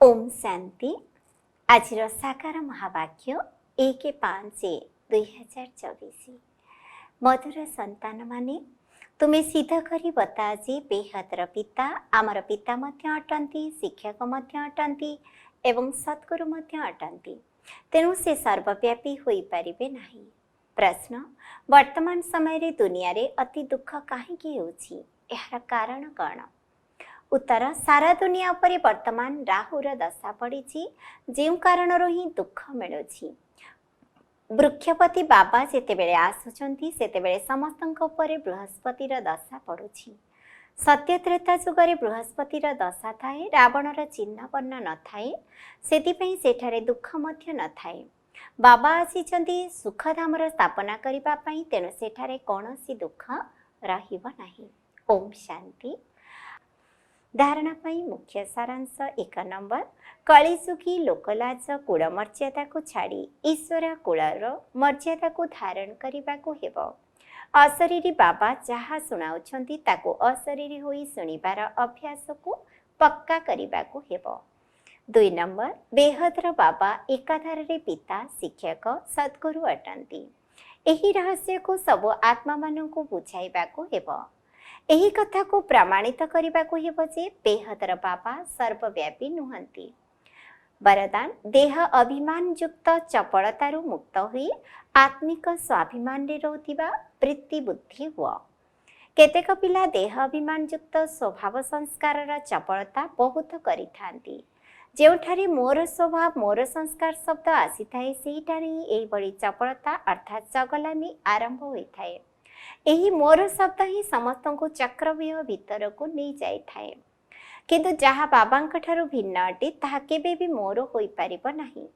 ओम शांति। आज साकार महावाक्य 1-5-2024। मधुर संतान माने तुम्हें सिद्ध करी बता जे बेहदर पिता आमर पिता मध्य अटंती, शिक्षक मध्य अटंती एवं सद्गुरु मध्य अटंती। तेणु से सर्वव्यापी होई परिबे नाही। प्रश्न, वर्तमान समय रे दुनिया रे अति दुख काहेकि होउछि? एहार कारण कौन? उत्तर, सारा दुनिया उपरे वर्तमान राहुर दशा पड़ी, जो कारण ही दुख मिलुछि। वृक्षपति बाबा जेतेबेले आसुचंती सेतेबेले समस्तଙ୍କ उपरे बृहस्पतिर दशा पड़ुछि। सत्य त्रेता जुगरे बृहस्पतिर दशा थाए, रावणर चिन्ह वर्ण न थाए, सेतिपई सेठारे दुख मध्य न थाए। बाबा आसीचंती सुखधामर स्थापना करिबा पई, तेणु सेठारे कौनसी दुख रहिब नाही। ओम शांति। धारणा पाई मुख्य सारांश 1 नंबर, कलिजुगी लोकलाज कुल मर्यादा को छाड़ी ईश्वर कुलर मर्यादा को धारण करने को हेब। अशरीरी बाबा जहाँ शुणाउछंती ताको अशरीरी होई सुनिबार अभ्यास को पक्का करने को हेब। 2 नंबर, बेहदर बाबा एकाधार रे पिता, शिक्षक, सद्गुरु अटंती। एही रहस्य को सब आत्मा मानन को बुझाइबा को हेब। एही कथा को प्रमाणित करने को हेब जे बेहदर बाबा सर्वव्यापी नुहंती। वरदान, देह अभिमान युक्त चपलतारू मुक्त हुई आत्मिक स्वाभिमान रे रोथिबा वृत्ति बुद्धि हुआ। केतेक पिला देह अभिमान युक्त स्वभाव संस्कार चपलता बहुत करिथांती। जेउठारे मोर स्वभाव मोर संस्कार शब्द आसी थाए, सेहिठारे एही बड़ी चपलता अर्थात चगलामी आरंभ होइथाए। एही मोर शब्द ही समस्त को चक्रव्यूह भीतर को नहीं जाई थाए। किंतु जहाँ बाबांक ठारू भिन्न अटे ताहा केबे भी मोर होई परिबो नाही,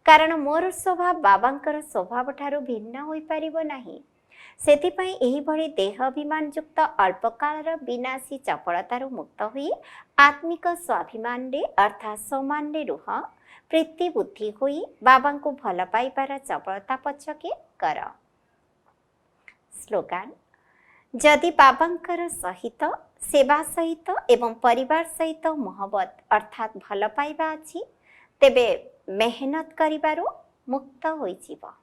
कारण मोर स्वभाव बाबांकर स्वभाव ठारू भिन्न होई परिबो नाही। सेतिपई एही भली देह अभिमान युक्त अल्पकालर विनाशी चपलतारू मुक्त हुई आत्मिक स्वाभिमान रे अर्थात सम्मान रे रुह प्रीति बुद्धि हुई बाबांको भल पाइबार चपलता पछके कर। स्लोगान, जदि बाबांकर सहित सेवा सहित एवं परिवार सहित मोहब्बत अर्थात भल पाइबा अछि, तेबे मेहनत करिबारो मुक्त होई जीव।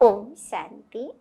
ओम शांति।